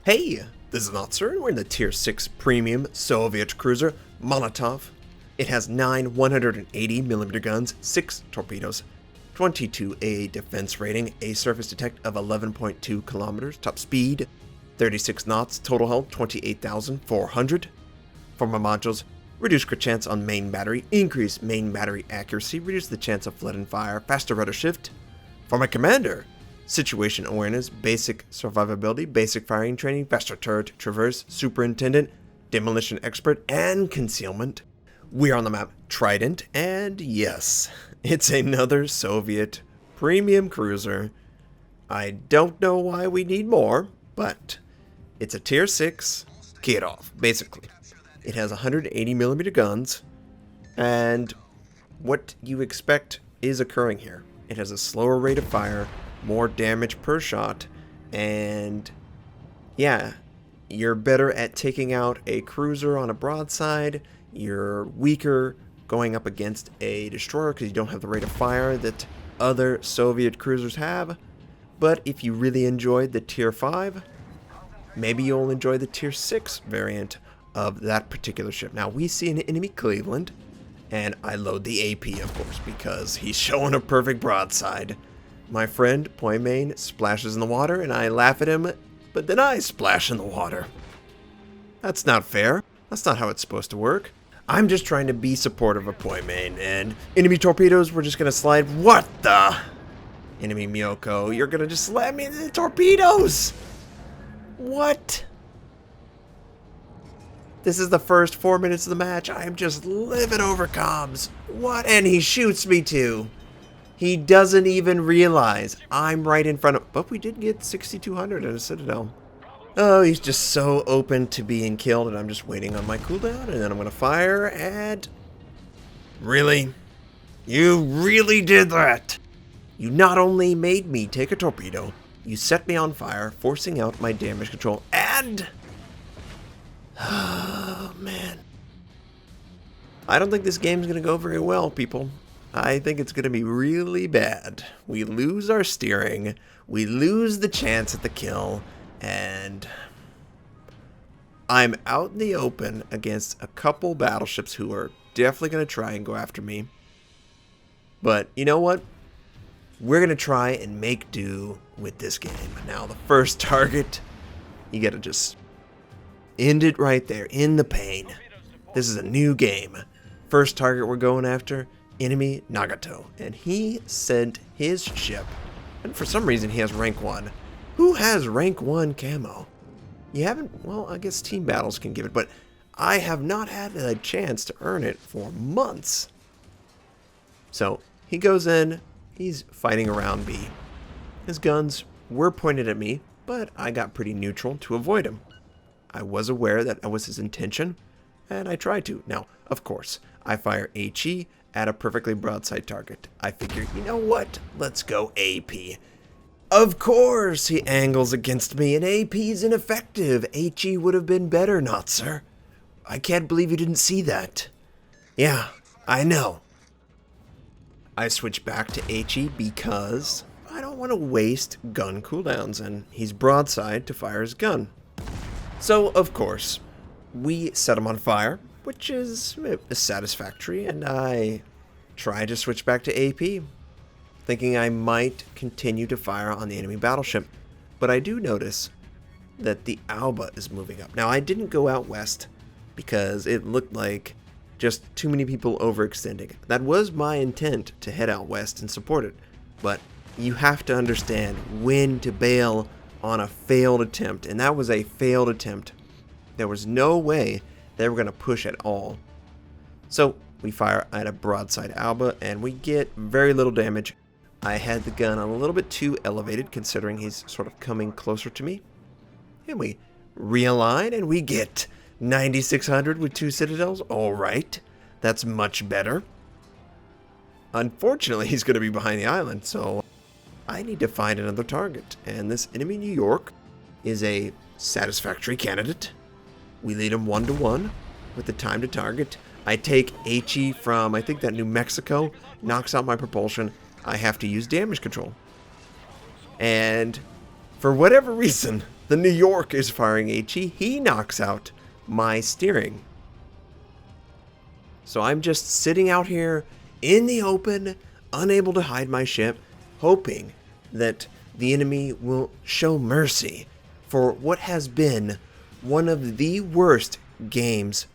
Hey, this is Notser, and we're in the Tier 6 Premium Soviet cruiser, Molotov. It has 9 180mm guns, 6 torpedoes, 22 AA defense rating, a surface detect of 11.2 kilometers, top speed 36 knots, total health 28,400. For my modules, reduce crit chance on main battery, increase main battery accuracy, reduce the chance of flood and fire, faster rudder shift. For my commander, situation awareness, basic survivability, basic firing training, faster turret, traverse, superintendent, demolition expert, and concealment. We're on the map Trident, and yes, it's another Soviet premium cruiser. I don't know why we need more, but it's a tier 6 Kirov, basically. It has 180mm guns, and what you expect is occurring here. It has a slower rate of fire, more damage per shot, and yeah, you're better at taking out a cruiser on a broadside. You're weaker going up against a destroyer because you don't have the rate of fire that other Soviet cruisers have. But if you really enjoyed the tier 5, maybe you'll enjoy the tier 6 variant of that particular ship. Now we see an enemy Cleveland, and I load the AP, of course, because he's showing a perfect broadside. My friend, Poimain, splashes in the water, and I laugh at him, but then I splash in the water. That's not fair. That's not how it's supposed to work. I'm just trying to be supportive of Poimain, and enemy torpedoes, we're just gonna slide. What the? Enemy Miyoko, you're gonna just slam me into the torpedoes! What? This is the first 4 minutes of the match. I am just living over comms. What? And he shoots me too. He doesn't even realize I'm right in front of... But we did get 6,200 at a Citadel. Oh, he's just so open to being killed, and I'm just waiting on my cooldown, and then I'm going to fire, and... Really? You really did that? You not only made me take a torpedo, you set me on fire, forcing out my damage control, and... Oh, man. I don't think this game's going to go very well, people. I think it's going to be really bad. We lose our steering, we lose the chance at the kill, and I'm out in the open against a couple battleships who are definitely going to try and go after me. But you know what? We're going to try and make do with this game. Now, the first target, you got to just end it right there in the pain. This is a new game. First target we're going after, enemy Nagato, and he sent his ship, and for some reason he has rank 1. Who has rank 1 camo? You haven't? Well, I guess team battles can give it, but I have not had a chance to earn it for months. So he goes in, he's fighting around B. His guns were pointed at me, but I got pretty neutral to avoid him. I was aware that was his intention, and I tried to. Now, of course, I fire HE at a perfectly broadside target. I figure, you know what? Let's go AP. Of course, he angles against me, and AP's ineffective. HE would have been better, Notser. I can't believe you didn't see that. Yeah, I know. I switch back to HE because I don't want to waste gun cooldowns, and he's broadside to fire his gun. So, of course, we set him on fire, which is satisfactory, and I try to switch back to AP, thinking I might continue to fire on the enemy battleship. But I do notice that the Alba is moving up. Now, I didn't go out west because it looked like just too many people overextending. That was my intent, to head out west and support it. But you have to understand when to bail on a failed attempt, and that was a failed attempt. There was no way they were going to push at all. So we fire at a broadside Alba, and we get very little damage. I had the gun a little bit too elevated, considering he's sort of coming closer to me. And we realign, and we get 9,600 with 2 Citadels. All right, that's much better. Unfortunately, he's going to be behind the island, so I need to find another target, and this enemy New York is a satisfactory candidate. We lead him 1-to-1 with the time to target. I take HE from, I think that New Mexico, knocks out my propulsion. I have to use damage control. And for whatever reason, The New York is firing HE. He knocks out my steering. So I'm just sitting out here in the open, unable to hide my ship, hoping that the enemy will show mercy for what has been one of the worst games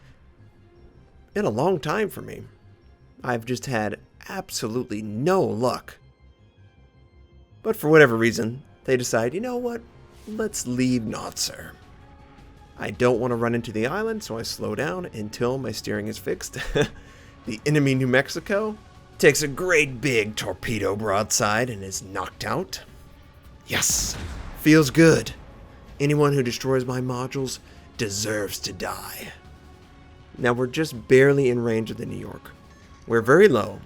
in a long time for me. I've just had absolutely no luck. But for whatever reason, they decide, you know what? Let's leave Notser. I don't want to run into the island, so I slow down until my steering is fixed. The enemy New Mexico takes a great big torpedo broadside and is knocked out. Yes, feels good. Anyone who destroys my modules deserves to die. Now we're just barely in range of the New York. We're very low,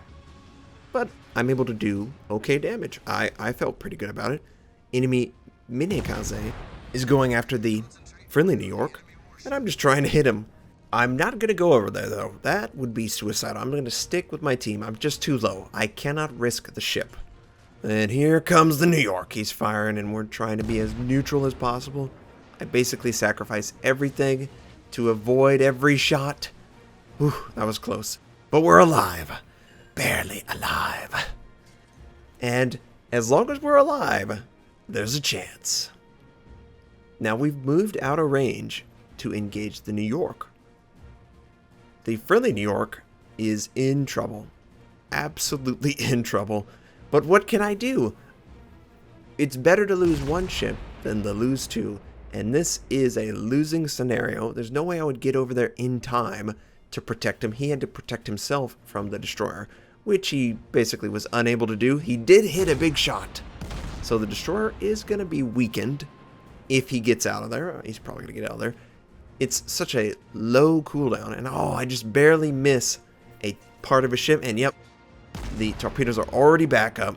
but I'm able to do okay damage. I felt pretty good about it. Enemy Minikaze is going after the friendly New York, and I'm just trying to hit him. I'm not going to go over there, though. That would be suicidal. I'm going to stick with my team. I'm just too low. I cannot risk the ship. And here comes the New York. He's firing, and we're trying to be as neutral as possible. I basically sacrifice everything to avoid every shot. Whew, that was close. But we're alive. Barely alive. And as long as we're alive, there's a chance. Now we've moved out of range to engage the New York. The friendly New York is in trouble. Absolutely in trouble. But what can I do? It's better to lose one ship than to lose two. And this is a losing scenario. There's no way I would get over there in time to protect him. He had to protect himself from the destroyer, which he basically was unable to do. He did hit a big shot. So the destroyer is going to be weakened if he gets out of there. He's probably going to get out of there. It's such a low cooldown, and oh, I just barely miss a part of a ship, and yep, the torpedoes are already back up,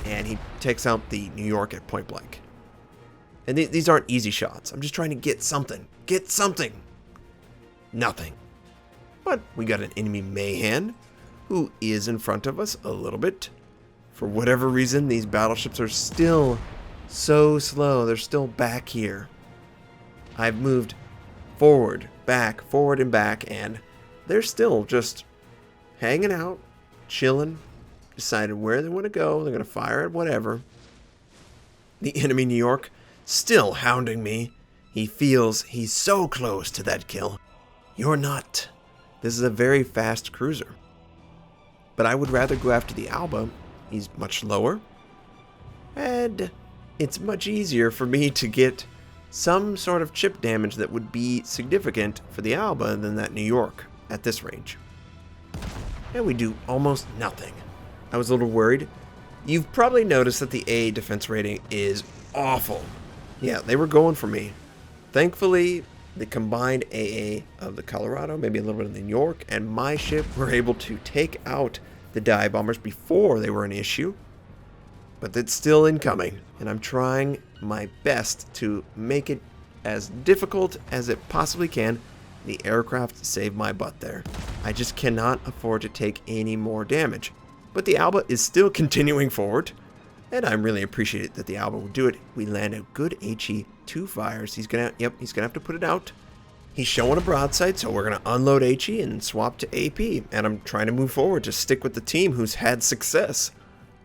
and he takes out the New York at point blank. And these aren't easy shots. I'm just trying to get something. Get something. Nothing. But we got an enemy Mayhan, who is in front of us a little bit. For whatever reason, these battleships are still so slow. They're still back here. I've moved forward, and back, and they're still just hanging out, chilling, decided where they want to go. They're going to fire at whatever. The enemy New York still hounding me. He feels he's so close to that kill. You're not. This is a very fast cruiser. But I would rather go after the Alba. He's much lower. And it's much easier for me to get some sort of chip damage that would be significant for the Alba than that New York at this range. And we do almost nothing. I was a little worried. You've probably noticed that the A defense rating is awful. Yeah, they were going for me. Thankfully, the combined AA of the Colorado, maybe a little bit of the New York, and my ship were able to take out the dive bombers before they were an issue. But it's still incoming, and I'm trying my best to make it as difficult as it possibly can. The aircraft saved my butt there. I just cannot afford to take any more damage. But the Alba is still continuing forward, and I'm really appreciative that the Alba will do it. We land a good HE, 2 fires. He's gonna have to put it out. He's showing a broadside, so we're gonna unload HE and swap to AP. And I'm trying to move forward to stick with the team who's had success.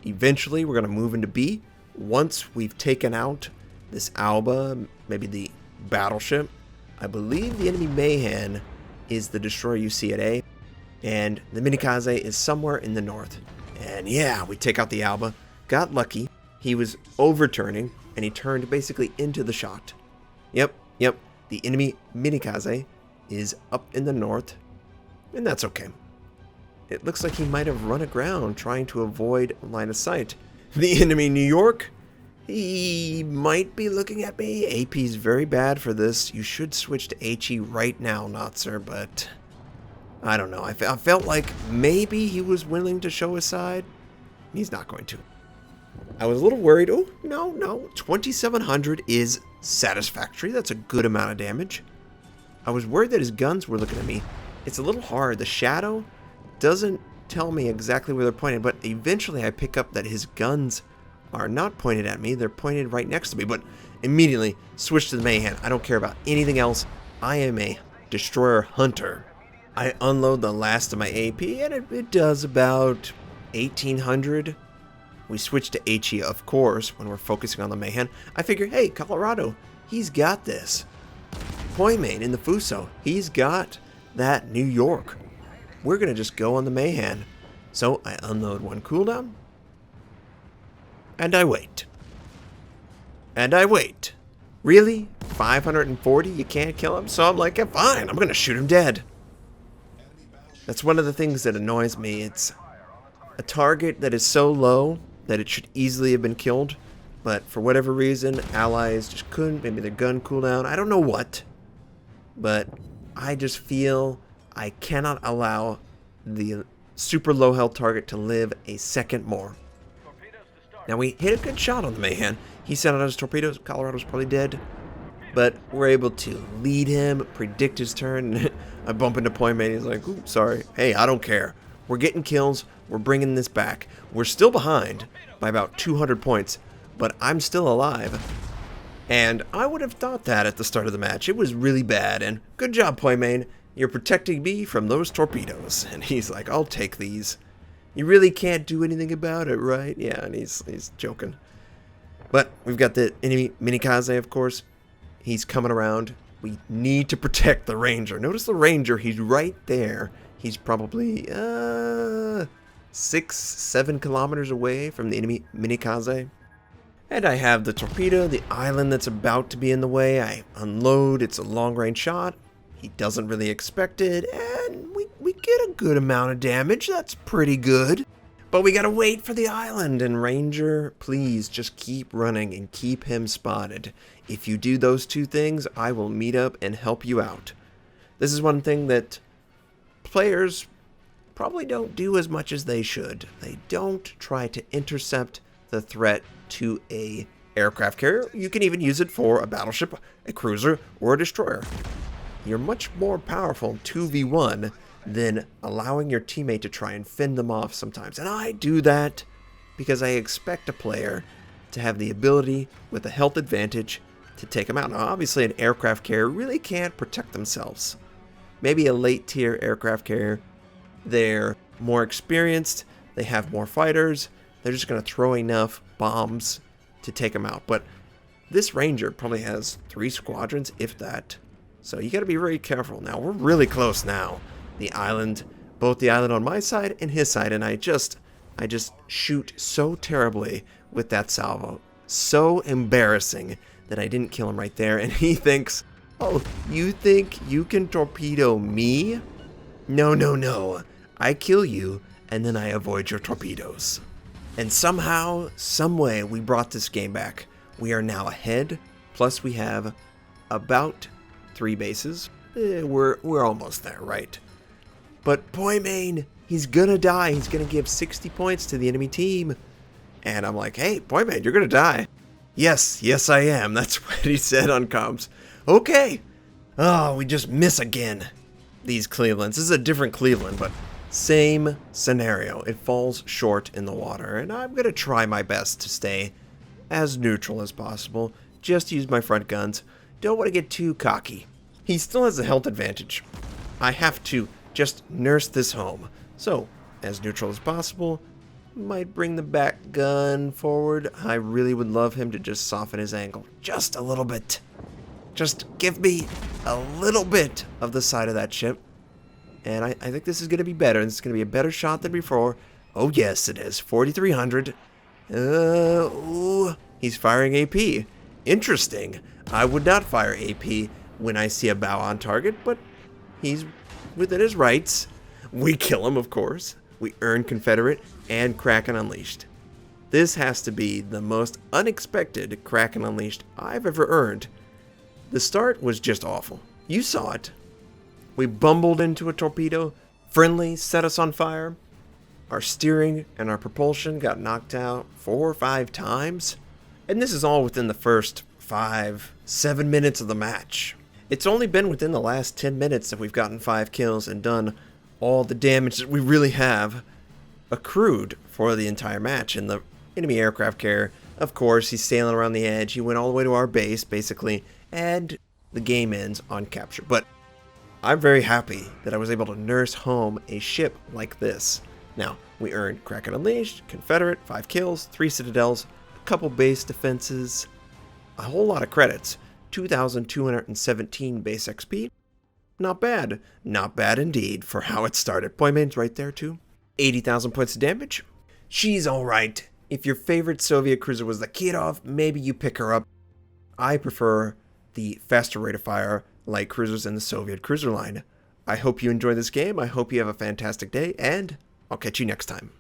Eventually, we're gonna move into B. Once we've taken out this Alba, maybe the battleship, I believe the enemy Mayhan is the destroyer you see at A, and the Minikaze is somewhere in the north. And yeah, we take out the Alba. Got lucky. He was overturning, and he turned basically into the shot. Yep. The enemy Minikaze is up in the north, and that's okay. It looks like he might have run aground trying to avoid line of sight. The enemy New York, he might be looking at me. AP's very bad for this. You should switch to HE right now, Notser, but I don't know. I felt like maybe he was willing to show his side. He's not going to. I was a little worried. Oh, no. 2,700 is satisfactory. That's a good amount of damage. I was worried that his guns were looking at me. It's a little hard. The shadow doesn't tell me exactly where they're pointed, but eventually I pick up that his guns are not pointed at me. They're pointed right next to me. But immediately switch to the Mayhem. I don't care about anything else. I am a destroyer hunter. I unload the last of my AP, and it does about 1,800. We switch to HE, of course, when we're focusing on the Mayhem. I figure, hey, Colorado, he's got this. Poimane in the Fuso, he's got that New York. We're going to just go on the Mayhem. So I unload one cooldown. And I wait. And I wait. Really? 540? You can't kill him? So I'm like, yeah, fine, I'm going to shoot him dead. That's one of the things that annoys me. It's a target that is so low that it should easily have been killed. But for whatever reason, allies just couldn't. Maybe their gun cooldown. I don't know what. But I just feel I cannot allow the super low health target to live a second more. Now we hit a good shot on the Mayhem. He sent out his torpedoes. Colorado's probably dead. But we're able to lead him, predict his turn. I bump into Poimane. He's like, oops, sorry. Hey, I don't care. We're getting kills. We're bringing this back. We're still behind by about 200 points. But I'm still alive. And I would have thought that at the start of the match. It was really bad. And good job, Poimane. You're protecting me from those torpedoes. And he's like, I'll take these. You really can't do anything about it, right? Yeah, and he's joking. But we've got the enemy Minikaze, of course. He's coming around. We need to protect the Ranger. Notice the Ranger, he's right there. He's probably 6-7 kilometers away from the enemy Minikaze. And I have the torpedo, the island that's about to be in the way. I unload, it's a long-range shot. He doesn't really expect it, and we get a good amount of damage. That's pretty good. But we gotta wait for the island, and Ranger, please just keep running and keep him spotted. If you do those two things, I will meet up and help you out. This is one thing that players probably don't do as much as they should. They don't try to intercept the threat to a aircraft carrier. You can even use it for a battleship, a cruiser, or a destroyer. You're much more powerful 2v1 than allowing your teammate to try and fend them off sometimes. And I do that because I expect a player to have the ability with a health advantage to take them out. Now, obviously, an aircraft carrier really can't protect themselves. Maybe a late tier aircraft carrier, they're more experienced, they have more fighters, they're just going to throw enough bombs to take them out. But this Ranger probably has 3 squadrons, if that. So you got to be very careful. Now, we're really close now. The island, both the island on my side and his side, and I just shoot so terribly with that salvo. So embarrassing that I didn't kill him right there, and he thinks, oh, you think you can torpedo me? No, no, no. I kill you, and then I avoid your torpedoes. And somehow, someway, we brought this game back. We are now ahead, plus we have about 3 bases. We're almost there, right? But Poimane, he's gonna die. He's gonna give 60 points to the enemy team. And I'm like, hey, Poimane, you're gonna die. Yes, yes I am. That's what he said on comms. Okay. Oh, we just miss again. These Clevelands. This is a different Cleveland, but same scenario. It falls short in the water. And I'm gonna try my best to stay as neutral as possible. Just use my front guns. Don't want to get too cocky. He still has a health advantage. I have to just nurse this home. So, as neutral as possible, might bring the back gun forward. I really would love him to just soften his angle just a little bit. Just give me a little bit of the side of that ship. And I think this is going to be better. This is going to be a better shot than before. Oh, yes, it is. 4,300. Ooh, he's firing AP. Interesting. I would not fire AP when I see a bow on target, but he's within his rights. We kill him, of course. We earn Confederate and Kraken Unleashed. This has to be the most unexpected Kraken Unleashed I've ever earned. The start was just awful. You saw it. We bumbled into a torpedo. Friendly set us on fire. Our steering and our propulsion got knocked out 4 or 5 times. And this is all within the first 5-7 minutes of the match. It's only been within the last 10 minutes that we've gotten 5 kills and done all the damage that we really have accrued for the entire match. And the enemy aircraft carrier Of course, he's sailing around the edge. He went all the way to our base, basically, and the game ends on capture. But I'm very happy that I was able to nurse home a ship like this. Now, we earned Kraken Unleashed, Confederate, 5 kills, 3 citadels, a couple base defenses, a whole lot of credits, 2,217 base XP. Not bad. Not bad indeed for how it started. Poimane's right there too. 80,000 points of damage. She's alright. If your favorite Soviet cruiser was the Kirov, maybe you pick her up. I prefer the faster rate of fire light cruisers in the Soviet cruiser line. I hope you enjoy this game. I hope you have a fantastic day, and I'll catch you next time.